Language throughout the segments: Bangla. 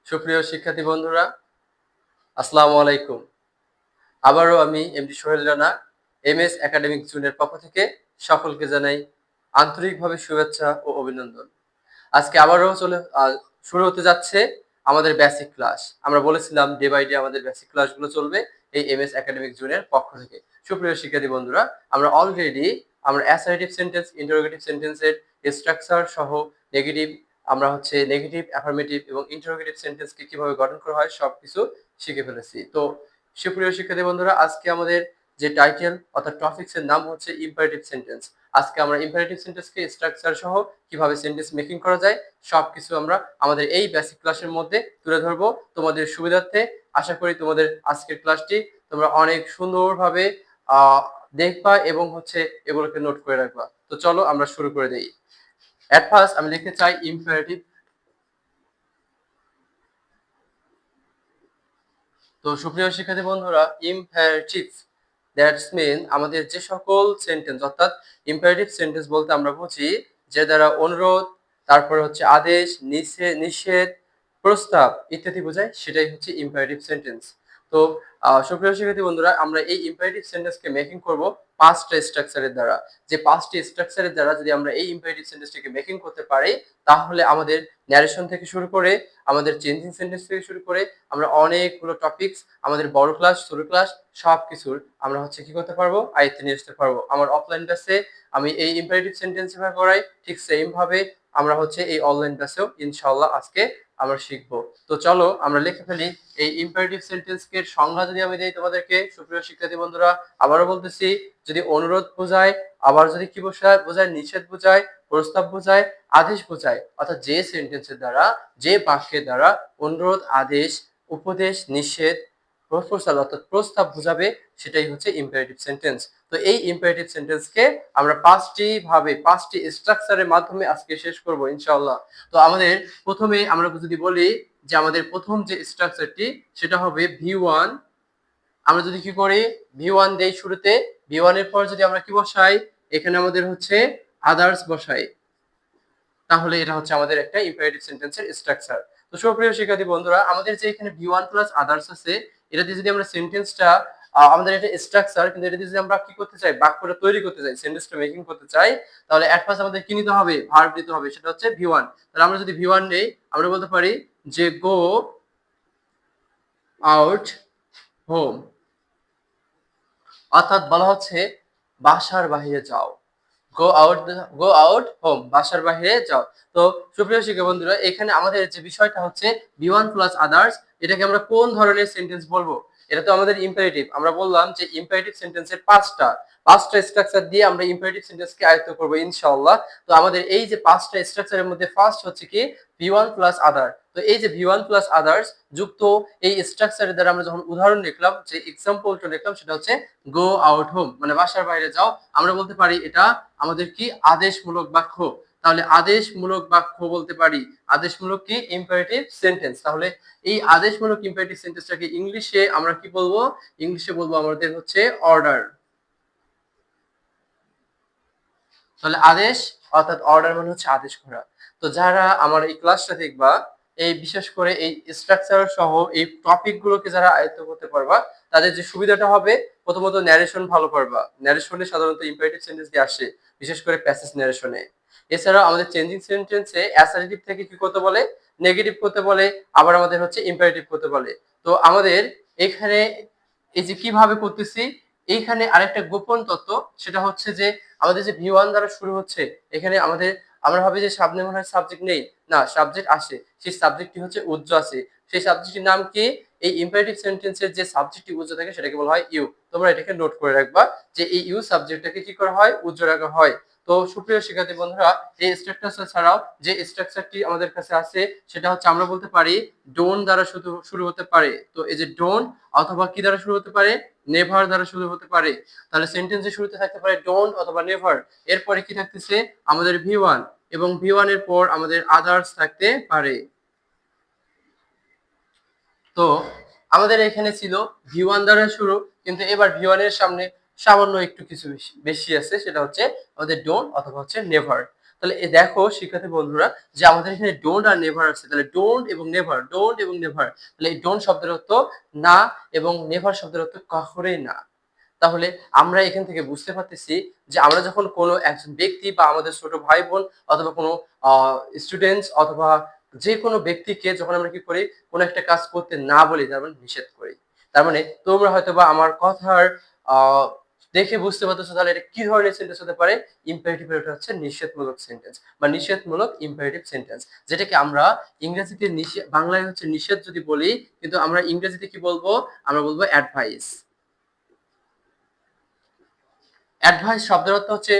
সুপ্রিয় শিক্ষার্থী বন্ধুরা, আসসালামু আলাইকুম। আবারও আমি MD Sohel Rana MS academic জোনের পক্ষ থেকে সকলকে জানাই আন্তরিকভাবে শুভেচ্ছা ও অভিনন্দন। আজকে আবারও শুরু হতে যাচ্ছে আমাদের বেসিক ক্লাস। আমরা বলেছিলাম ডে বাই ডে আমাদের বেসিক ক্লাসগুলো চলবে এই এমএস একাডেমিক জোনের পক্ষ থেকে। সুপ্রিয় শিক্ষার্থী বন্ধুরা, আমরা অ্যাসার্টিভ সেন্টেন্স, ইন্টারোগেটিভ সেন্টেন্সের স্ট্রাকচার সহ নেগেটিভ নেগেটিভ, অ্যাফার্মেটিভ এবং ইন্টারোগেটিভ সেন্টেন্সকে কিভাবে গঠন করা হয় সবকিছু শিখে ফেলেছি। তো সুপ্রিয় শিক্ষার্থী বন্ধুরা, আজকে আমাদের যে টাইটেল অর্থাৎ টপিকস এর নাম হচ্ছে ইম্পারেটিভ সেন্টেন্স। আজকে আমরা ইম্পারেটিভ সেন্টেন্সকে স্ট্রাকচার সহ কিভাবে সেন্টেন্স মেকিং করা যায় সবকিছু আমরা আমাদের এই বেসিক ক্লাসের মধ্যে তুলে ধরবো তোমাদের সুবিধার্থে। আশা করি তোমাদের আজকের ক্লাসটি তোমরা অনেক সুন্দরভাবে দেখবা এবং এগুলোকে নোট করে রাখবা। তো চলো আমরা শুরু করে দেই। এট ফার্স্ট আমি লিখতে চাই ইম্পারেটিভ। তো সুপ্রিয় শিক্ষার্থী বন্ধুরা, ইম্পারেটিভ দ্যাটস মিন আমাদের যে সকল সেন্টেন্স অর্থাৎ ইম্পারেটিভ সেন্টেন্স বলতে আমরা বুঝি যে দ্বারা অনুরোধ, তারপরে আদেশ, নিষেধ, প্রস্তাব ইত্যাদি বোঝায়, সেটাই হচ্ছে ইম্পারেটিভ সেন্টেন্স। তো সুপ্রিয় শিক্ষার্থী বন্ধুরা, আমরা এই ইম্পারেটিভ সেন্টেন্সকে মেকিং করব পাঁচটা স্ট্রাকচারের দ্বারা। যে পাঁচটি স্ট্রাকচারের দ্বারা যদি আমরা এই ইম্পারেটিভ সেন্টেন্সটিকে মেকিং করতে পারি, তাহলে আমাদের ন্যারেশন থেকে শুরু করে, আমাদের চেঞ্জিং সেন্টেন্স থেকে শুরু করে, আমরা অনেকগুলো টপিকস আমাদের বড় ক্লাস, ছোট ক্লাস সবকিছুর আমরা কি করতে পারবো, আয়ত্তে নিয়ে আসতে পারবো। আমার অফলাইন ক্লাসে আমি এই ইম্পারেটিভ সেন্টেন্স যেভাবে পড়াই, ঠিক সেম ভাবে আমরা এই অনলাইন ক্লাসেও ইনশাআল্লাহ আজকে আমরা শিখবো। তো চলো আমরা লিখে ফেলি এই ইম্পারেটিভ সেন্টেন্সের সংজ্ঞা যদি আমি দেই তোমাদেরকে। সুপ্রিয় শিক্ষার্থী বন্ধুরা, আবারও বলতেছি, যদি অনুরোধ বোঝায়, আবার যদি কি বোঝায়, নিষেধ বোঝায়, প্রস্তাব বোঝায়, আদেশ বোঝায়, অর্থাৎ যে সেন্টেন্সের দ্বারা, যে বাক্যের দ্বারা অনুরোধ, আদেশ, উপদেশ, নিষেধ, প্রপোজাল অর্থাৎ প্রস্তাব বোঝাবে, সেটাই হচ্ছে ইম্পারেটিভ সেন্টেন্স। তো এই ইম্পারেটিভ সেন্টেন্সকে আমরা পাঁচটি স্ট্রাকচারের মাধ্যমে আজকে শেষ করব ইনশাআল্লাহ। তো আমাদের প্রথমে আমরা যদি বলি যে আমাদের প্রথম যে স্ট্রাকচারটি সেটা হবে V1। আমরা যদি কি করি, V1 দেই শুরুতে, V1 এর পর যদি আমরা কি বসাই, এখানে আমাদের আদার্স বসাই, তাহলে এটা আমাদের একটা ইম্পারেটিভ সেন্টেন্সের স্ট্রাকচার। তো সুপ্রিয় শিক্ষার্থী বন্ধুরা, আমাদের যে এখানে V1 প্লাস আদার্স আছে, এটা দিয়ে যদি আমরা সেন্টেন্সটা আমাদের এটা স্ট্রাকচার, কিন্তু এটা দিয়ে যদি আমরা কি করতে চাই, বাক্যটা তৈরি করতে চাই, সেন্টেন্সটা মেকিং করতে চাই, তাহলে এট ফার্স্ট আমাদের কি নিতে হবে, ভার্ব নিতে হবে, সেটা হচ্ছে V1। তাহলে আমরা যদি V1 নেই, আমরা বলতে পারি যে গো আউট হোম, অর্থাৎ বলা হচ্ছে বাসার বাহিরে যাও। গো আউট হোম, বাসার বাহিরে যাও। তো সুপ্রিয় শিক্ষক বন্ধুরা, এখানে আমাদের যে বিষয়টা হচ্ছে V1 প্লাস আদার্স, এটাকে আমরা কোন ধরনের সেন্টেন্স বলবো? এটা তো আমাদের ইম্পারেটিভ। আমরা বললাম যে ইম্পারেটিভ সেন্টেন্সের পাঁচটা স্ট্রাকচার দিয়ে আমরা ইম্পারেটিভ সেন্টেন্সকে আয়ত্ত করবো ইনশাআল্লাহ। তো আমাদের এই যে পাঁচটা স্ট্রাকচারের মধ্যে ফার্স্ট হচ্ছে কি V1 প্লাস আদার। তো এই যে V1 প্লাস আদার্স যুক্ত এই স্ট্রাকচারের দ্বারা আমরা যখন উদাহরণ লিখলাম, যে এক্সাম্পলটা লিখলাম, সেটা হচ্ছে গো আউট হোম, মানে বাসার বাইরে যাও। আমরা বলতে পারি এটা আমাদের কি আদেশমূলক বাক্য। তাহলে আদেশমূলক বাক্য বলতে পারি, আদেশমূলক কি ইম্পারেটিভ সেন্টেন্স। তাহলে এই আদেশমূলক ইম্পারেটিভ সেন্টেন্সটাকে ইংলিশে আমরা কি বলবো, ইংলিশে বলবো আমাদের অর্ডার। তাহলে আদেশ অর্থাৎ অর্ডার মানে আদেশ করা। তো যারা আমার এই ক্লাসটা দেখবা, এই বিশেষ করে এই স্ট্রাকচার সহ এই টপিক গুলোকে যারা আয়ত্ত করতে পারবা, তাদের যে সুবিধাটা হবে, প্রথমত ন্যারেশন ভালো পারবা। ন্যারেশনে সাধারণত ইম্পারেটিভ সেন্টেন্স দিয়ে আসে, বিশেষ করে প্যাসেজ ন্যারেশনে। এছাড়াও আমাদের চেঞ্জিং সেন্টেন্সে অ্যাসার্টিভ থেকে কি করতে বলে, নেগেটিভ করতে বলে, আবার আমাদের ইম্পারেটিভ করতে বলে। তো আমাদের এখানে এই যে কিভাবে করতেছি, এইখানে আরেকটা গোপন তত্ত্ব, সেটা হচ্ছে যে আমাদের যে V1 দ্বারা শুরু হচ্ছে, এখানে আমরা ভাবি যে সামনে মনে হয় সাবজেক্ট নেই, না, সাবজেক্ট আসে। সেই সাবজেক্টটি উজ্জ আছে। সেই সাবজেক্টটির নাম কি, এই ইম্পারেটিভ সেন্টেন্সের যে সাবজেক্টটি উজ্জ থাকে সেটাকে বলা হয় ইউ। তোমরা এটাকে নোট করে রাখবা যে এই ইউ সাবজেক্টটাকে কি করা হয়, উজ্জ রাখা হয়। তো সুপ্রিয় শিক্ষার্থী বন্ধুরা, এই স্ট্রাকচার ছাড়াও যে স্ট্রাকচারটি আমাদের কাছে আছে, সেটা আমরা বলতে পারি ডোন্ট দ্বারা শুরু হতে পারে। তো এই যে ডোন্ট, অথবা কি দ্বারা শুরু হতে পারে, নেভার দ্বারা শুরু হতে পারে। তাহলে সেন্টেন্সের শুরুতে থাকতে পারে ডোন্ট অথবা নেভার, এরপরে কি থাকতেছে আমাদের V1, এবং V1 এর পর আমাদের আদার্স থাকতে পারে। তো আমাদের এখানে ছিল V1 দ্বারা শুরু, কিন্তু এবার V1 এর সামনে সামান্য একটু কিছু বেশি আছে, সেটা আমাদের ডোন্ট অথবা নেভার। তাহলে দেখো শিক্ষার্থী বন্ধুরা যে আমাদের এখানে ডোন্ট আর নেভার আছে, তাহলে ডোন্ট এবং নেভার, ডোন্ট এবং নেভার, তাহলে এই ডোন্ট শব্দের অর্থ না এবং নেভার শব্দের অর্থ কখনোই না। তাহলে আমরা এখান থেকে বুঝতে পারতেছি যে আমরা যখন কোনো একজন ব্যক্তি বা আমাদের ছোট ভাই বোন অথবা কোনো স্টুডেন্টস অথবা যে কোনো ব্যক্তিকে যখন আমরা কি করি, কোনো একটা কাজ করতে না বলি, তার মানে নিষেধ করি। তার মানে তোমরা হয়তো বা আমার কথার আহ দেখে বুঝতে পারতেছো তাহলে এটা কি ধরনের সেন্টেন্স হতে পারে। ইম্পারেটিভ এর এটা হচ্ছে নিষেধমূলক সেন্টেন্স বা নিষেধমূলক ইম্পারেটিভ সেন্টেন্স, যেটাকে আমরা ইংরেজিতে বাংলায় হচ্ছে নিষেধ যদি বলি, কিন্তু আমরা ইংরেজিতে কি বলবো, আমরা বলবো অ্যাডভাইস। অ্যাডভাইস শব্দের অর্থ হচ্ছে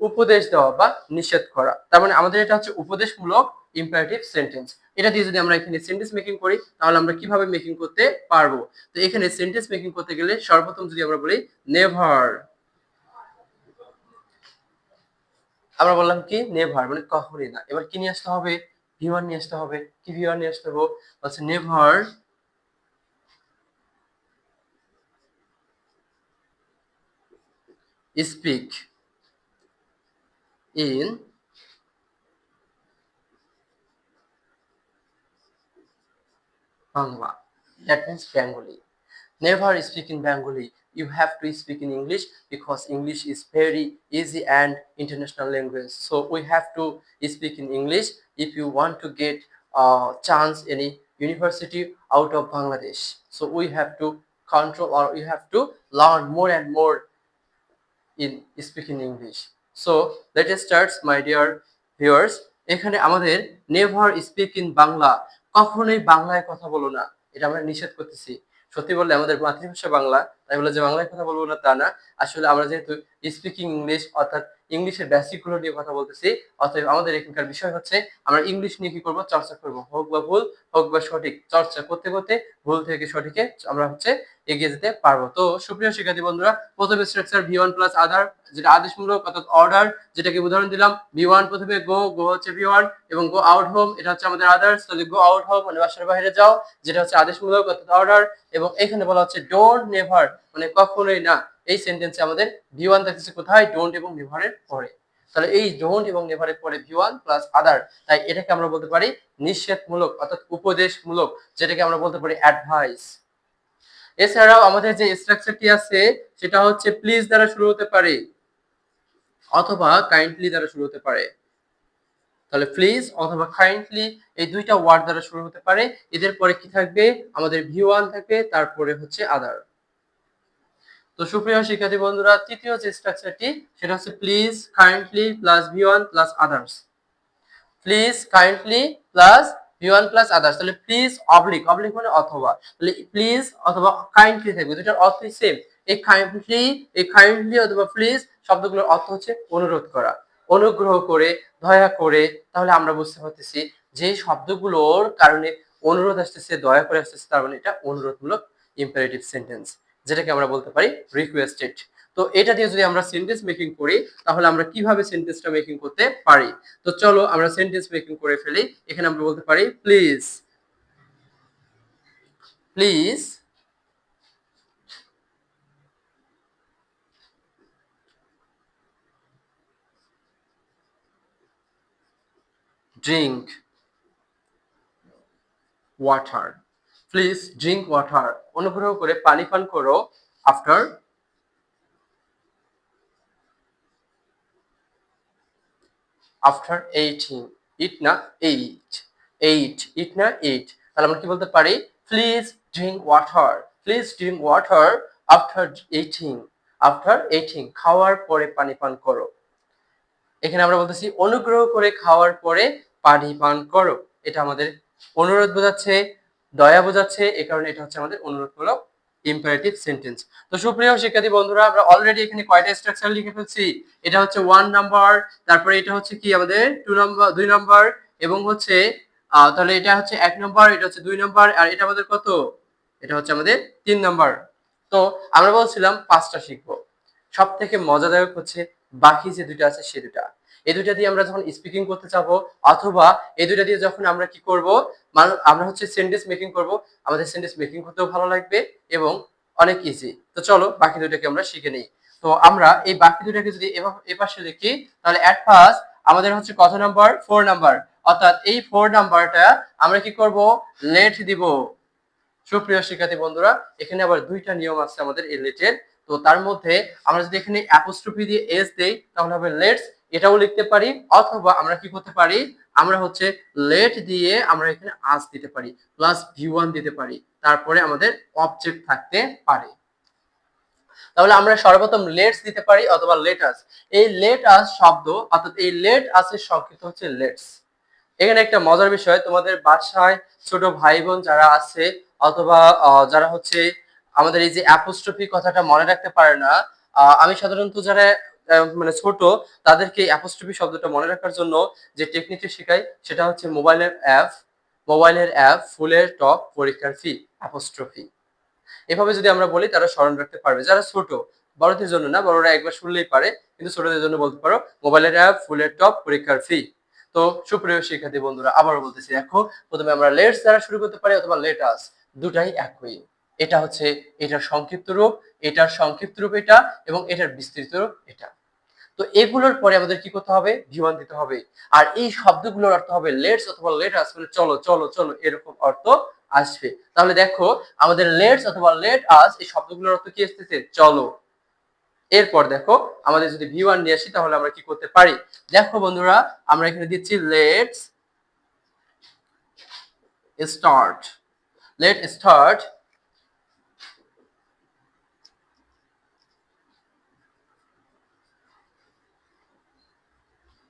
উপদেশ দেওয়া বা নিষেধ করা। তার মানে আমাদের এটা হচ্ছে উপদেশমূলক ইম্পারেটিভ সেন্টেন্স। এটা দিয়ে যদি আমরা এখানে সেন্টেন্স মেকিং করি তাহলে আমরা কিভাবে মেকিং করতে পারবো। তো এখানে সেন্টেন্স মেকিং করতে গেলে সর্বপ্রথম যদি আমরা বলি নেভার, আমরা বললাম কি নেভার মানে কখনোই না। এবার কি নিয়ে আসতে হবে, ভিওয়ান নিয়ে আসতে হবে। কি ভিওয়ান নিয়ে আসতে হবে, বলছে never speak in Bangla, that means Bengali. Never speak in Bengali. You have to speak in English because English is very easy and international language. So we have to speak in English if you want to get a chance any university out of Bangladesh. So we have to control or you have to learn more and more in speaking English. So let us start, my dear viewers. এখানে আমাদের নেভার স্পিক ইন বাংলা, কখনোই বাংলায় কথা বলো না, এটা আমরা নিষেধ করতেছি। সত্যি বললে আমাদের মাতৃভাষা বাংলা, তাই বলে যে বাংলায় কথা বলবো না তা না। আসলে আমরা যেহেতু স্পিকিং ইংলিশ অর্থাৎ ইংলিশের বেসিক গুলো নিয়ে কথা বলতেছি, অতএব আমাদের এখানকার বিষয় হচ্ছে আমরা ইংলিশ নিয়ে কি করবো, চর্চা করব। হোক বা ভুল, হোক বা সঠিক, চর্চা করতে করতে ভুল থেকে সঠিকে আমরা হচ্ছে এগিয়ে যেতে পারবো। তো সুপ্রিয় শিক্ষার্থী বন্ধুরা, প্রথমে স্ট্রাকচার ভি1 প্লাস আদার, যেটা আদেশমূলক অর্থাৎ অর্ডার, যেটাকে উদাহরণ দিলাম ভি1 প্রথমে গো, গো হচ্ছে ভি1, এবং গো আউট হোম এটা হচ্ছে আমাদের আদার্স, তাহলে গো আউট হোম মানে বাসার বাইরে যাও, যেটা হচ্ছে আদেশমূলক অর্থাৎ অর্ডার। এবং এখানে বলা হচ্ছে ডোন্ট নেভার মানে কখনোই না। এই সেন্টেন্সে আমাদের ভি1 থাকছে কোথায়, ডোন্ট এবং নেভারের পরে। তাহলে এই ডোন্ট এবং নেভারের পরে ভি1 প্লাস আদার, তাই এটাকে আমরা বলতে পারি নিষেধমূলক অর্থাৎ উপদেশমূলক, যেটাকে আমরা বলতে পারি অ্যাডভাইস। এছাড়াও আমাদের যে স্ট্রাকচারটি আছে সেটা হচ্ছে প্লিজ দ্বারা শুরু হতে পারে অথবা কাইন্ডলি দ্বারা শুরু হতে পারে। তাহলে প্লিজ অথবা কাইন্ডলি এই দুইটা ওয়ার্ড দ্বারা শুরু হতে পারে। এদের পরে কি থাকবে, আমাদের ভি1 থাকবে, তারপরে হচ্ছে আদার। তো সুপ্রিয় শিক্ষার্থী বন্ধুরা, তৃতীয় যে স্ট্রাকচারটি সেটা হচ্ছে please kindly plus V1 plus others. Please kindly plus V1 plus others. তাহলে প্লিজ অবলিক, অবলিক মানে অথবা, তাহলে প্লিজ অথবা কাইন্ডলি থাকবে, দুটার অর্থই সেম। এই কাইন্ডলি অথবা প্লিজ শব্দগুলোর অর্থ হচ্ছে অনুরোধ করা, অনুগ্রহ করে, দয়া করে। তাহলে আমরা বুঝতে পারতেছি যে শব্দগুলোর কারণে অনুরোধ আসতেছে, দয়া করে আসতেছে, তার মানে এটা অনুরোধমূলক ইম্পারেটিভ সেন্টেন্স, যেটাকে আমরা বলতে পারি রিকোয়েস্টেড। তো এটা দিয়ে যদি আমরা সেন্টেন্স মেকিং করি তাহলে আমরা কিভাবে সেন্টেন্সটা মেকিং করতে পারি। তো চলো আমরা সেন্টেন্স মেকিং করে ফেলি। এখানে আমরা বলতে পারি please, please drink water, please drink water, অনুগ্রহ করে পানি পান করো, আফটার আফটার এইটিং, ইট না এইট, ইট না এইট। তাহলে আমরা কি বলতে পারি, please drink water, please drink water after eating, after eating খাওয়ার পরে পানি পান করো। এখানে আমরা বলতেছি অনুগ্রহ করে খাওয়ার পরে পানি পান করো, এটা আমাদের অনুরোধ বোঝাচ্ছে, দয়া বোঝাচ্ছে, এই কারণে এটা হচ্ছে আমাদের অনুরোধমূলক ইম্পারেটিভ সেন্টেন্স। তো সুপ্রিয় শিক্ষার্থী বন্ধুরা, আমরা অলরেডি এখানে কয়টা স্ট্রাকচার লিখে ফেলছি, এটা হচ্ছে 1 নাম্বার, তারপরে এটা হচ্ছে কি আমাদের 2 নাম্বার, 2 নাম্বার, এবং হচ্ছে তাহলে এটা হচ্ছে 1 নাম্বার, এটা হচ্ছে 2 নাম্বার, আর এটা আমাদের কত, এটা হচ্ছে আমাদের 3 নাম্বার। তো আমরা বলছিলাম 5টা শিখবো, সব থেকে মজাদায়ক হচ্ছে বাকি যে দুইটা আছে সে দুটা। এই দুইটা দিয়ে আমরা যখন স্পিকিং করতে যাবো অথবা এই দুইটা দিয়ে যখন আমরা কি করব, আমরা হচ্ছে সেন্টেন্স মেকিং করব, আমাদের সেন্টেন্স মেকিং করতেও ভালো লাগবে এবং অনেক ইজি। তো চলো বাকি দুইটাকে আমরা শিখে নিই। তো আমরা এই বাকি দুইটাকে যদি এপাশে লিখি তাহলে এট ফার্স্ট আমাদের হচ্ছে কত নাম্বার 4 নাম্বার, অর্থাৎ এই 4 নাম্বারটা আমরা কি করব লেট দিব। সুপ্রিয় শিক্ষার্থী বন্ধুরা, এখানে আবার দুইটা নিয়ম আছে আমাদের এই লেটের। তো তার মধ্যে আমরা যদি এখানে অ্যাপোস্ট্রফি দিয়ে এস দেই তাহলে হবে লেটস, এটাও লিখতে পারি, অথবা আমরা কি করতে পারি আমরা হচ্ছে লেট দিয়ে আমরা এখানে আস দিতে পারি, প্লাস ভি1 দিতে পারি, তারপরে আমাদের অবজেক্ট থাকতে পারে। তাহলে আমরা সর্বপ্রথম লেটস দিতে পারি অথবা লেট আস। এই লেট আস শব্দ অর্থাৎ এই লেট আসের সংক্ষিপ্ত হচ্ছে লেটস। এখানে একটা মজার বিষয়, তোমাদের বাসায় ছোট ভাই বোন যারা আছে অথবা যারা হচ্ছে আমাদের এই যে অ্যাপোস্ট্রফি কথাটা মনে রাখতে পারে না, আমি সাধারণত যারা মানে ছোট তাদেরকে অ্যাপোস্ট্রফি শব্দটা মনে রাখার জন্য যে টেকনিকটি শেখাই সেটা হচ্ছে মোবাইলের অ্যাপ ফুলের টপ পরীক্ষার ফি অ্যাপোস্ট্রফি। এভাবে যদি আমরা বলি তারা স্মরণ রাখতে পারবে, যারা ছোট, বড়দের জন্য না, বড়রা একবার শুনলেই পারে, কিন্তু ছোটদের জন্য বলতে পারো মোবাইলের অ্যাপ ফুলের টপ পরীক্ষার ফি। তো সুপ্রিয় শিক্ষার্থী বন্ধুরা, আবারও বলতেছি, দেখো প্রথমে আমরা লেটস দ্বারা শুরু করতে পারি অথবা লেট আস, দুটাই একই। এটা হচ্ছে এটার সংক্ষিপ্ত রূপ, এটার সংক্ষিপ্ত রূপ এটা, এবং এটার বিস্তৃত রূপ এটা। তো এগুলোর পরে আমাদের কি করতে হবে ভি1 দিতে হবে। আর এই শব্দগুলোর অর্থ হবে লেটস অথবা লেট আস, মানে চলো চলো চলো এরকম অর্থ আসবে। তাহলে দেখো আমাদের লেটস অথবা লেট আস এই শব্দগুলোর অর্থ কি আসতেছে চলো। এরপর দেখো আমাদের যদি ভি1 নিয়ে আসি তাহলে আমরা কি করতে পারি, দেখো বন্ধুরা আমরা এখানে দিচ্ছি let's start. Let start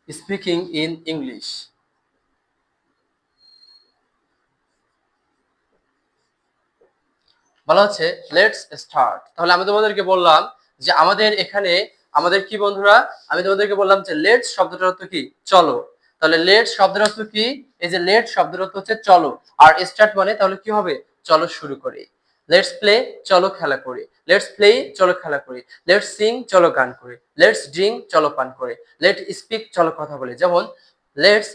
speaking in English. বলা হচ্ছে লেটস স্টার্ট। তাহলে আমি তোমাদেরকে বললাম যে আমাদের এখানে আমাদের কি বন্ধুরা, আমি তোমাদেরকে বললাম যে লেটস শব্দটার অর্থ কি চলো। তাহলে লেটস শব্দের অর্থ কি, এই যে লেট শব্দের অর্থ হচ্ছে চলো, আর স্টার্ট মানে তাহলে কি হবে চলো শুরু করি। লেটস প্লে চলো খেলা করি, লেটস প্লে চলো খেলা করি, লেটস সিং চলো গান করি, লেটস ড্রিঙ্ক চলো পান করি, লেট স্পিক চলো কথা বলি। যেমন লেটস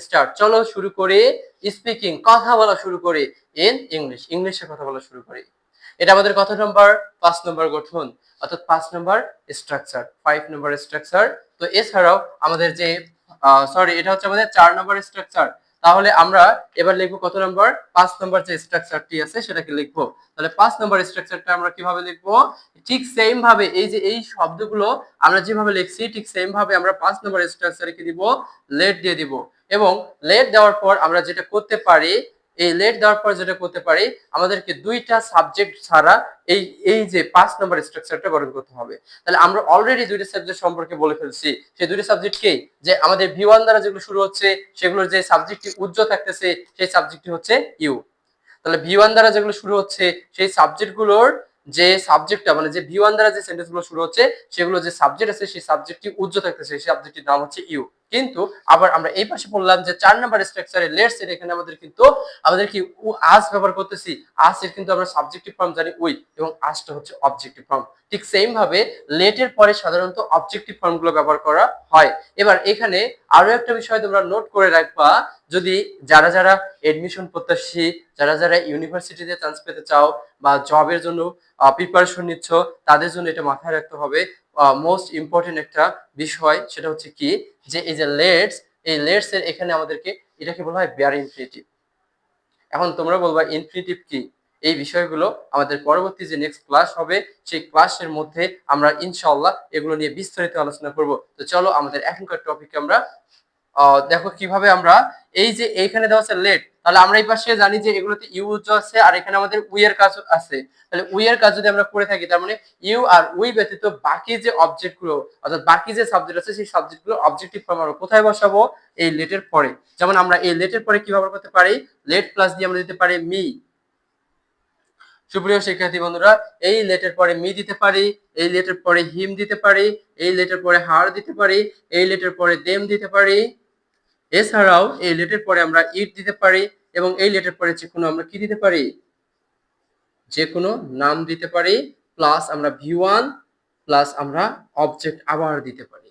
স্টার্ট চলো শুরু করে, স্পিকিং কথা বলা শুরু করে, ইন ইংলিশ ইংলিশে কথা বলা শুরু করি। এটা আমাদের কত নম্বর 5 নম্বর গঠন, অর্থাৎ 5 নম্বর স্ট্রাকচার, 5 নম্বর স্ট্রাকচার। তো এছাড়াও আমাদের যে এটা হচ্ছে আমাদের 4 নম্বর স্ট্রাকচার। তাহলে আমরা এবার লিখবো কত নম্বর 5 নম্বর যে স্ট্রাকচারটি আছে সেটাকে লিখবো। তাহলে 5 নম্বর স্ট্রাকচারটা আমরা কিভাবে লিখবো, ঠিক সেম ভাবে এই যে এই শব্দগুলো আমরা যেভাবে লিখছি ঠিক সেম ভাবে আমরা 5 নম্বর স্ট্রাকচারে কি দিব লেট দিয়ে দিব। এবং লেট দেওয়ার পর আমরা যেটা করতে পারি, এই লেট দেওয়ার পর যেটা করতে পারি আমাদেরকে দুইটা সাবজেক্ট ছাড়া এই এই যে 5 নম্বর স্ট্রাকচারটা গঠন করতে হবে। তাহলে আমরা অলরেডি দুইটা সাবজেক্ট সম্পর্কে বলে ফেলছি। সেই দুইটা সাবজেক্ট কি, যে আমাদের ভি1 দ্বারা যেগুলো শুরু হচ্ছে সেগুলোর যে সাবজেক্টটি উজ্জ্বল থাকতেছে সেই সাবজেক্টটি হচ্ছে ইউ। তাহলে ভি1 দ্বারা যেগুলো শুরু হচ্ছে সেই সাবজেক্টগুলোর যে সাবজেক্টটা মানে যে ভি1 দ্বারা যে সেন্টেন্স গুলো শুরু হচ্ছে সেগুলো যে সাবজেক্ট আছে সেই সাবজেক্টটি উজ্জ্বল থাকতেছে, সেই সাবজেক্টটির নাম হচ্ছে ইউ। কিন্তু আবার আমরা এই পাশে বললাম যে 4 নাম্বার স্ট্রাকচারে লেটস এর এখানে আমাদের কি আস ব্যবহার করতেছি, আস এর কিন্তু আমরা সাবজেক্টিভ ফর্ম জানি উই, এবং আসটা হচ্ছে অবজেক্টিভ ফর্ম। ঠিক সেম ভাবে লেটের পরে সাধারণত অবজেক্টিভ ফর্ম গুলো ব্যবহার করা হয়। এবার এখানে আরো একটা বিষয় তোমরা নোট করে রাখবা, যদি যারা যারা এডমিশন প্রত্যাশী, যারা যারা ইউনিভার্সিটিতে চান্স পেতে চাও বা জবের জন্য প্রিপারেশন নিচ্ছ, তাদের জন্য এটা মাথায় রাখতে হবে মোস্ট ইম্পর্টেন্ট একটা বিষয়। সেটা হচ্ছে কি, যে এই যে লেটস, এই লেটস এর এখানে আমাদেরকে এটাকে বলা হয় বেয়ার ইনফিনিটিভ। এখন তোমরা বলবা ইনফিনিটিভ কি, এই বিষয়গুলো আমাদের পরবর্তী যে নেক্সট ক্লাস হবে সেই ক্লাসের মধ্যে আমরা ইনশাআল্লাহ এগুলো নিয়ে বিস্তারিত আলোচনা করব। তো চলো আমাদের এখনকার টপিকে আমরা দেখো কিভাবে আমরা এই যে এইখানে দেওয়া আছে লেট, তাহলে আমরা এই পাশে জানি যে এগুলোতে ইউজ আছে আর এখানে আমাদের উই এর কাজ আছে। তাহলে উই এর কাজ যদি আমরা করে থাকি তার মানে ইউ আর উই ব্যতীত বাকি যে অবজেক্ট গুলো অর্থাৎ বাকি যে সাবজেক্ট আছে সেই সাবজেক্ট গুলো অবজেক্টিভ ফর্ম আমরা কোথায় বসাবো এই লেটের পরে। যেমন আমরা এই লেটের পরে কি ব্যবহার করতে পারি, লেট প্লাস দিয়ে আমরা দিতে পারি মি। সুপ্রিয় শিক্ষার্থী বন্ধুরা, এই লেটের পরে মি দিতে পারি, এই লেটের পরে হিম দিতে পারি, এই লেটের পরে হার দিতে পারি, এই লেটের পরে দেম দিতে পারি। এছাড়াও এই লেটের পরে আমরা ইট দিতে পারি, এবং এই লেটের পরে যে কোনো আমরা কি দিতে পারি যে কোনো নাম দিতে পারি, প্লাস আমরা ভি1 প্লাস আমরা অবজেক্ট আবার দিতে পারি।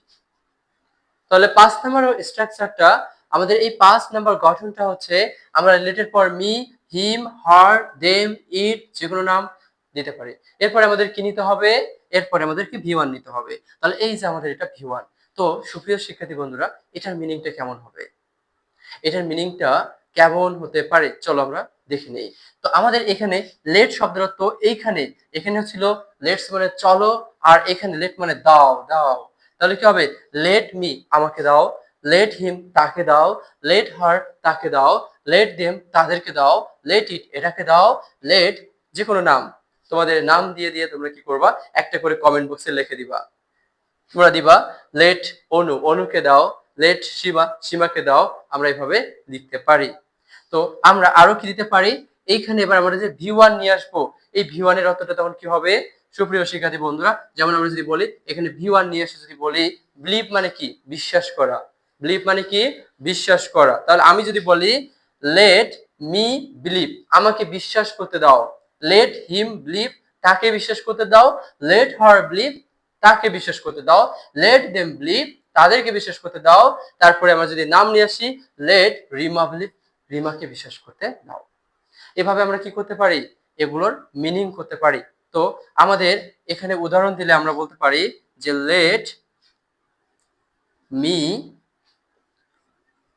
তাহলে 5 নাম্বার স্ট্রাকচারটা আমাদের এই 5 নাম্বার গঠনটা হচ্ছে আমরা লেটের পর মি, হিম, হার, দেম, ইট যে কোনো নাম দিতে পারি। এরপরে আমাদের কি নিতে হবে, এরপরে আমাদের কি ভি1 নিতে হবে। তাহলে এই যে আমাদের এটা ভি1। তো সুপ্রিয় শিক্ষার্থী বন্ধুরা, এটার মিনিংটা কেমন হবে? এটার মিনিংটা কেমন হতে পারে চলো আমরা দেখে নেই। তো আমাদের এখানে লেট শব্দের অর্থ এইখানে, এখানে ছিল লেটস মানে চলো, আর এখানে লেট মানে দাও দাও। তাহলে কি হবে? লেট মি আমাকে দাও, লেট হিম তাকে দাও, লেট হার তাকে দাও, লেট দেম তাদেরকে দাও, লেট ইট এটাকে দাও, লেট যে কোনো নাম, তোমাদের নাম দিয়ে দিয়ে তোমরা কি করবা, একটা করে কমেন্ট বক্সে লিখে দিবা। তোমরা দিবা লেট অনু অনুকে দাও, লেট সীমা সীমাকে দাও। আমরা এইভাবে লিখতে পারি। তো আমরা আরো কি দিতে পারি, এইখানে এবার আমরা যে ভি1 নিয়ে আসবো, এই ভি1 এর অর্থটা তখন কি হবে সুপ্রিয় শিক্ষার্থী বন্ধুরা? যেমন আমরা যদি বলি এখানে ভি1 নিয়ে এসে যদি বলি বিলিভ মানে কি বিশ্বাস করা, বিলিভ মানে কি বিশ্বাস করা। তাহলে আমি যদি বলি লেট মি বিলিভ আমাকে বিশ্বাস করতে দাও, লেট হিম বিলিভ তাকে বিশ্বাস করতে দাও, লেট হার বিলিভ তাকে বিশ্বাস করতে দাও, লেট দেম বিলিভ তাদেরকে বিশ্বাস করতে দাও। তারপরে আমরা যদি নাম নিয়ে আসি লেট রিমা বিলিভ রিমাকে বিশ্বাস করতে দাও। এভাবে আমরা কি করতে পারি, এগুলোর মিনিং করতে পারি। তো আমাদের এখানে উদাহরণ দিলে আমরা বলতে পারি যে let me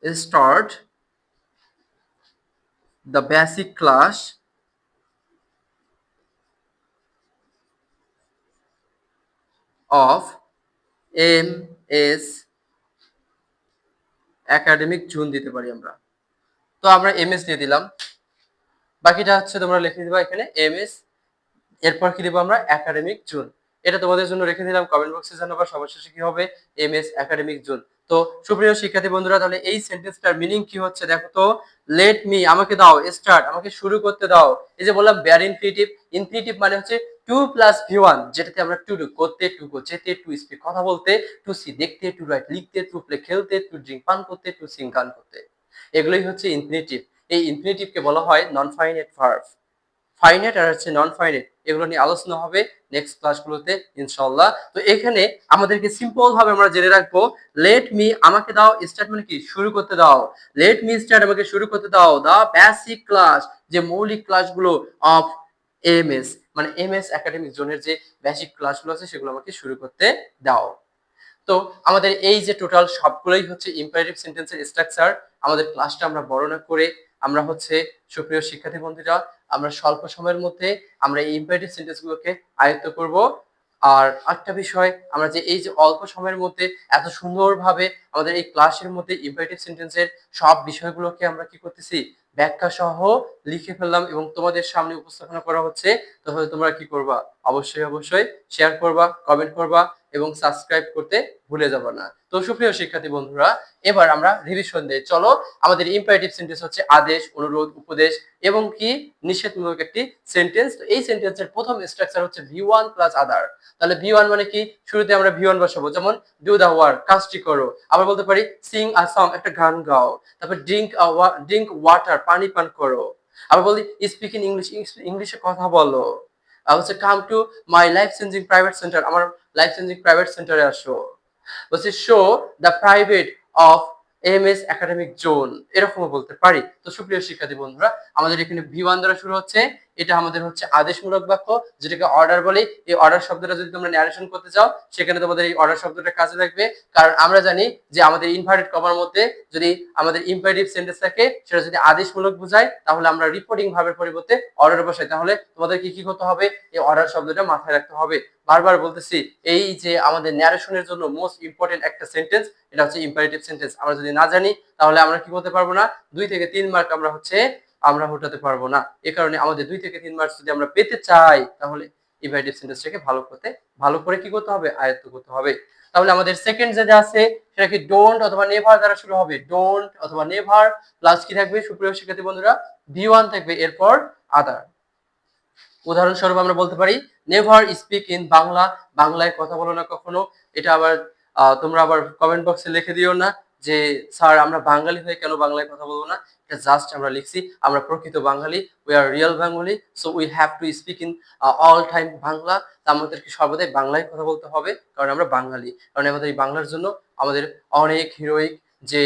start the basic class of MS academic June দিতে পারি আমরা। তো আমরা MS দিয়ে দিলাম, বাকিটা হচ্ছে তোমরা লিখে দিবা এখানে MS, এরপর কি দেবো আমরা একাডেমিক জুন। এটা তোমাদের জন্য রেখে দিলাম, কমেন্ট বক্সে জানাবা সবার শেষে কি হবে MS একাডেমিক জুন। তো সুপ্রিয় শিক্ষার্থী বন্ধুরা, তাহলে এই সেন্টেন্সটার মিনিং কি হচ্ছে দেখো তো, লেট মি আমাকে দাও, স্টার্ট আমাকে শুরু করতে দাও। এই যে বললাম বেয়ার ইনফিনিটিভ, ইনফিনিটিভ মানে হচ্ছে টু প্লাস ভি1, যেটাতে আমরা টু ডু করতে, টু গো যেতে, টু স্পিক কথা বলতে, টু সি দেখতে, টু রাইট লিখতে, টু প্লে খেলতে, টু ড্রিঙ্ক পান করতে, টু সিং গান করতে, এগুলোই হচ্ছে ইনফিনিটিভ। এই ইনফিনিটিভকে বলা হয় নন ফাইনাইট ভার্ব। ফাইনাইট আর হচ্ছে নন ফাইনাইট এগুলো নিয়ে আলোচনা হবে নেক্সট ক্লাসগুলোতে ইনশাআল্লাহ। তো এখানে আমাদেরকে সিম্পল ভাবে আমরা জেনে রাখবো লেট মি আমাকে দাও স্টার্ট মানে কি শুরু করতে দাও, লেট মি স্টার্ট আমাকে শুরু করতে দাও দা বেসিক ক্লাস যে মৌলিক ক্লাসগুলো অফ MS মানে MS একাডেমিক জোনের যে বেসিক ক্লাসগুলো আছে সেগুলো আমাকে শুরু করতে দাও। তো আমাদের এই যে টোটাল সবগুলোই হচ্ছে ইম্পারেটিভ সেন্টেন্সের স্ট্রাকচার। আমাদের ক্লাসটা আমরা বর্ণনা করে আমরা হচ্ছে সুপ্রিয় শিক্ষার্থী বন্ধুরা আমরা স্বল্প সময়ের মধ্যে আমরা এই ইম্পারেটিভ সেন্টেন্সগুলোকে আয়ত্ত করব। আর একটা বিষয়, আমরা যে এই যে অল্প সময়ের মধ্যে এত সুন্দরভাবে আমাদের এই ক্লাসের মধ্যে ইম্পারেটিভ সেন্টেন্সের সব বিষয়গুলোকে আমরা কি করতেছি ব্যাখ্যা সহ লিখে ফেললাম এবং তোমাদের সামনে উপস্থাপনা করা হচ্ছে। তাহলে তোমরা কি করবা, অবশ্যই অবশ্যই শেয়ার করবা, কমেন্ট করবা এবং সাবস্ক্রাইব করতে ভুলে যাবা না। তো সুপ্রিয় শিক্ষার্থী বন্ধুরা, এবার আমরা রিভিশন দেই। চলো, আমাদের ইম্পারেটিভ সেন্টেন্স হচ্ছে আদেশ, অনুরোধ, উপদেশ এবং কি নিষেধমূলক একটি সেন্টেন্স। তো এই সেন্টেন্সের প্রথম স্ট্রাকচার হচ্ছে ভি1 প্লাস আদার। তাহলে ভি1 মানে কি, শুরুতে আমরা ভি1 বসাবো, যেমন ডু দা ওয়ার্ক কাজটি করো। আবার বলতে পারি সিং আ সং একটা গান গাও। তারপর ড্রিঙ্ক ওয়াটার পানি পান করো। আবার বলি স্পিক ইন ইংলিশ ইংলিশে কথা বলো। আর হচ্ছে come to my life changing private centre আমার লাইফ চেঞ্জিং প্রাইভেট সেন্টারে আসো। বলছে show the private of MS academic zone, এরকমও বলতে পারি। তো সুপ্রিয় শিক্ষার্থী বন্ধুরা, আমাদের এখানে ভি1 দ্বারা শুরু হচ্ছে, এটা আমাদের হচ্ছে আদেশমূলক বাক্য যেটাকে অর্ডার বলে। এই অর্ডার শব্দটা যদি তোমরা ন্যারেশন করতে চাও সেখানে তোমাদের এই অর্ডার শব্দটা কাজে লাগবে, কারণ আমরা জানি যে আমাদের ইনভার্টেড কমার মধ্যে যদি আমাদের ইম্পারেটিভ সেন্টেন্স থাকে সেটা যদি আদেশমূলক বোঝায় তাহলে আমরা রিপোর্টিং ভাবের পরিবর্তে অর্ডার বসাই। তাহলে তোমাদের কি কি করতে হবে, এই অর্ডার শব্দটা মাথায় রাখতে হবে। বারবার বলতেছি এই যে আমাদের ন্যারেশনের জন্য মোস্ট ইম্পর্টেন্ট একটা সেন্টেন্স এটা হচ্ছে ইম্পারেটিভ সেন্টেন্স। আমরা যদি না জানি তাহলে আমরা কি করতে পারবো না, 2 থেকে 3 মার্ক আমরা উঠাতে পারবো না। এই কারণে আমাদের 2 থেকে 3 মার্ক যদি আমরা পেতে চাই তাহলে ইম্পারেটিভ সেন্টেন্সটাকে ভালো করে কি করতে হবে, আয়ত্ত করতে হবে। তাহলে আমাদের সেকেন্ড যেটা আছে সেটা কি ডোন্ট অথবা নেভার দ্বারা শুরু হবে। ডোন্ট অথবা নেভার প্লাস কি থাকবে সুপ্রিয় শিক্ষার্থী বন্ধুরা, ভি1 থাকবে, এরপর আদার। উদাহরণস্বরূপ আমরা বলতে পারি নেভার স্পিক ইন বাংলা, বাংলায় কথা বলো না কখনো। এটা আবার তোমরা আবার কমেন্ট বক্সে লিখে দিও না যে স্যার আমরা বাঙালি হয়ে কেন বাংলায় কথা বলবো না। এটা জাস্ট আমরা লিখছি আমরা প্রকৃত বাঙালি, we are real Bengali, so we have to speak in all time Bangla. তা আমাদেরকে সর্বদাই বাংলায় কথা বলতে হবে কারণ আমরা বাঙালি। কারণ আমাদের এই বাংলার জন্য আমাদের অনেক হিরোইক যে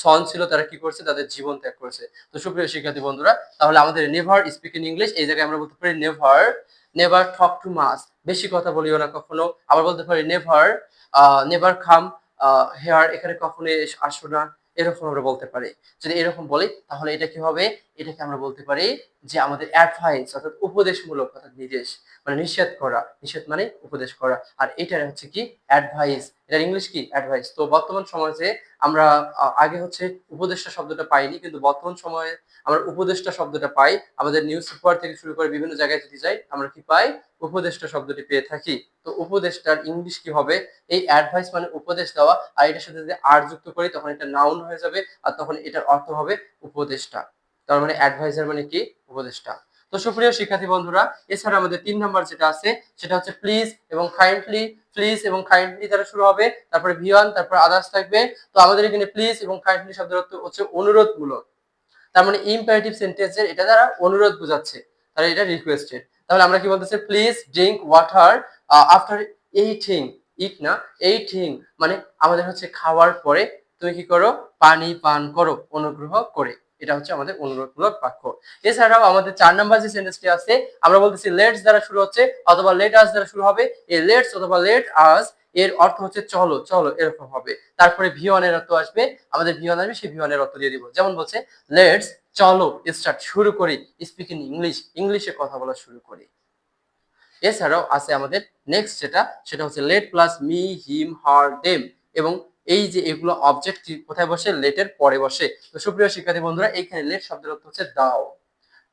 সন ছিল তারা কি করছে, তাদের জীবন ত্যাগ করেছে। তো সুপ্রিয় শিক্ষার্থী বন্ধুরা, তাহলে আমাদের নেভার স্পিক ইন ইংলিশ এই জায়গায় আমরা বলতে পারি নেভার টক টু মাস, বেশি কথা বলিও না কখনো। আবার বলতে পারি নেভার, নেভার কাম হেয়ার, এখানে কখনোই আসো না, এরকম আমরা বলতে পারি। যদি এরকম বলি তাহলে এটা কি হবে? এটাকে আমরা বলতে পারি যে আমাদের অ্যাডভাইস অর্থাৎ উপদেশমূলক, অর্থাৎ নির্দেশ, মানে নিষেধ করা, নিষেধ মানে উপদেশ করা, আর এটা হচ্ছে কি অ্যাডভাইস, এটার ইংলিশ কি অ্যাডভাইস। তো বর্তমান সমাজে আমরা আগে হচ্ছে উপদেষ্টা শব্দটা পাইনি, কিন্তু বর্তমান সময়ে আমরা উপদেষ্টা শব্দটা পাই। আমাদের নিউজ পেপার থেকে শুরু করে বিভিন্ন জায়গায় যদি যাই আমরা কি পাই? উপদেষ্টা শব্দটি পেয়ে থাকি। তো উপদেষ্টার ইংলিশ কি হবে? এই অ্যাডভাইস মানে উপদেশ দেওয়া, আর এটার সাথে যদি আর যুক্ত করি তখন এটা নাউন হয়ে যাবে, আর তখন এটার অর্থ হবে উপদেষ্টা। তার মানে অ্যাডভাইজার মানে কি উপদেষ্টা। তো সুপ্রিয় শিক্ষার্থী বন্ধুরা, এছাড়া আমাদের 3 নাম্বার যেটা আছে সেটা হচ্ছে প্লিজ এবং কাইন্ডলি। প্লিজ এবং কাইন্ডলি দ্বারা শুরু হবে, তারপরে ভিওয়ান, তারপর আদার্স থাকবে। তো আমাদের এখানে প্লিজ এবং কাইন্ডলি শব্দের অর্থ হচ্ছে অনুরোধমূলক। তার মানে ইম্পারেটিভ সেন্টেন্সের এটা দ্বারা অনুরোধ বোঝাচ্ছে, তাহলে এটা রিকোয়েস্টেড। তাহলে আমরা কি বলতেছি? Please drink water after এইটিং। ইট না, এইটিং মানে আমাদের হচ্ছে খাওয়ার পরে তুমি কি করো? পানি পান করো অনুগ্রহ করে। এটা হচ্ছে আমাদের অনুরোধমূলক বাক্য। এছাড়াও আমাদের 4 নাম্বার যে সেন্টেন্সটি আছে আমরা বলতেছি লেটস দ্বারা শুরু হচ্ছে অথবা লেট আস দ্বারা শুরু হবে। এই লেটস অথবা লেট আস এর অর্থ হচ্ছে চলো চলো, এরকম হবে। তারপরে ভি ওয়ান এর অর্থ আসবে, আমাদের ভি ওয়ান আসবে, সেই ভি ওয়ান এর অর্থ দিয়ে দিব। যেমন বলছে লেটস চলো স্টার্ট শুরু করি স্পিক ইন ইংলিশ, ইংলিশে কথা বলা শুরু করি। এছাড়াও আছে আমাদের নেক্সট যেটা, সেটা হচ্ছে লেট প্লাস মি হিম হার দেম, এবং এই যে এগুলো অবজেক্ট কোথায় বসে? লেটের পরে বসে। তো সুপ্রিয় শিক্ষার্থী বন্ধুরা, এইখানে লেট শব্দের অর্থ হচ্ছে দাও।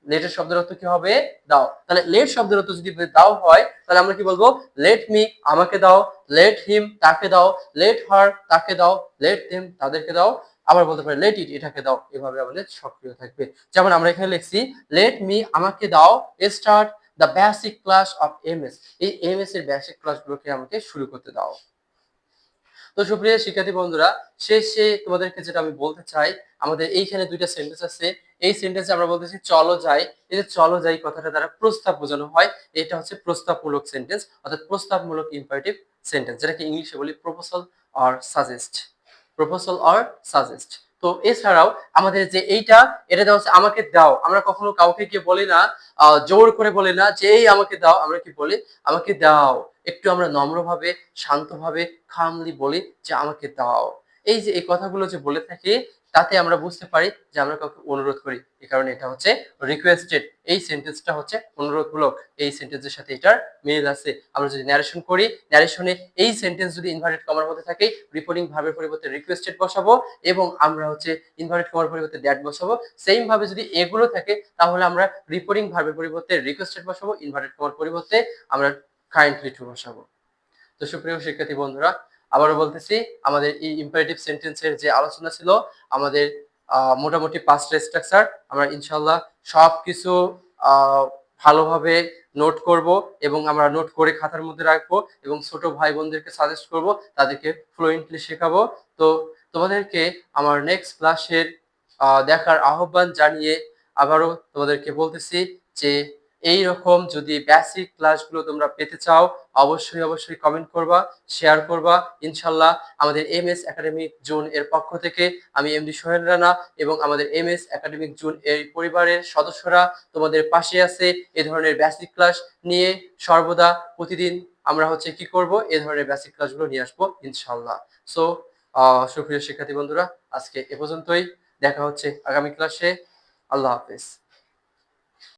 লেটের শব্দের অর্থ কি হবে? দাও। তাহলে লেট শব্দের অর্থ যদি দাও হয় তাহলে আমরা কি বলবো? লেট মি আমাকে দাও, লেট হিম তাকে দাও, লেট হার তাকে দাও, লেট দেম তাদেরকে দাও। আবার বলতে পারি লেট ইট এটাকে দাও। এভাবে আমাদের সক্রিয় থাকবে। যেমন আমরা এখানে লিখছি লেট মি আমাকে দাও start the basic class of MS. এই এমএস এর বেসিক ক্লাসগুলোকে আমাকে শুরু করতে দাও। তো সুপ্রিয় শিক্ষার্থী বন্ধুরা, শেষে তোমাদেরকে যেটা আমি বলতে চাই, আমাদের এইখানে দুইটা সেন্টেন্স আছে। এই সেন্টেন্সে আমরা বলতেছি চলো যাই। এই যে চলো যাই কথাটা দ্বারা প্রস্তাব বোঝানো হয়, এটা হচ্ছে প্রস্তাবমূলক সেন্টেন্স, অর্থাৎ প্রস্তাবমূলক ইম্পারেটিভ সেন্টেন্স, যেটাকে ইংলিশে বলি proposal or suggest. Proposal or suggest. তো এছাড়াও আমাদের যে এইটা, এটা দেওয়া হচ্ছে আমাকে দাও। আমরা কখনো কাউকে গিয়ে বলি না, জোর করে বলি না যে এই আমাকে দাও, আমরা কি বলি? আমাকে দাও। একটু আমরা নম্রভাবে, শান্তভাবে, কামলি বলি যে আমাকে দাও। এই যে এই কথাগুলো যে বলে থাকি, তাতে আমরা বুঝতে পারি যে আমরা কাউকে অনুরোধ করি। এই কারণে এটা হচ্ছে রিকোয়েস্টেড। এই সেন্টেন্সটা হচ্ছে অনুরোধমূলক। এই সেন্টেন্সের সাথে এটার মিল আছে। আমরা যদি ন্যারেশন করি, ন্যারেশনে এই সেন্টেন্স যদি ইনভার্টেড কমার মধ্যে থাকে, রিপোর্টিং ভার্বের পরিবর্তে রিকোয়েস্টেড বসাবো, এবং আমরা হচ্ছে ইনভার্টেড কমার পরিবর্তে দ্যাট বসাবো। সেম ভাবে যদি এগুলো থাকে তাহলে আমরা রিপোর্টিং ভার্বের পরিবর্তে রিকোয়েস্টেড বসাবো, ইনভার্টেড কমার পরিবর্তে আমরা কাইন্ডলি টু বসাবো। তো সুপ্রিয় শিক্ষার্থী বন্ধুরা, আবারও বলতেছি আমাদের এই ইম্পারেটিভ সেন্টেন্সের যে আলোচনা ছিল, আমাদের মোটামুটি 5টা স্ট্রাকচার, আমরা ইনশাআল্লাহ সবকিছু ভালোভাবে নোট করব, এবং আমরা নোট করে খাতার মধ্যে রাখবো, এবং ছোট ভাই বোনদেরকে সাজেস্ট করব, তাদেরকে ফ্লুয়েন্টলি শেখাবো। তো তোমাদেরকে আমার নেক্সট ক্লাসের দেখার আহ্বান জানিয়ে আবারও তোমাদেরকে বলতেছি যে এই রকম যদি বেসিক ক্লাসগুলো তোমরা পেতে চাও, অবশ্যই অবশ্যই কমেন্ট করবা, শেয়ার করবা। ইনশাল্লাহ আমাদের এমএস একাডেমিক জোন এর পক্ষ থেকে আমি এমডি সোহেল রানা এবং আমাদের এমএস একাডেমিক জোন এর পরিবারের সদস্যরা তোমাদের পাশে আছে। এই ধরনের বেসিক ক্লাস নিয়ে সর্বদা প্রতিদিন আমরা হচ্ছে কি করব? এই ধরনের বেসিক ক্লাসগুলো নিয়ে আসবো ইনশাল্লাহ। সো সুপ্রিয় শিক্ষার্থী বন্ধুরা, আজকে এ পর্যন্তই। দেখা হচ্ছে আগামী ক্লাসে। আল্লাহ হাফেজ।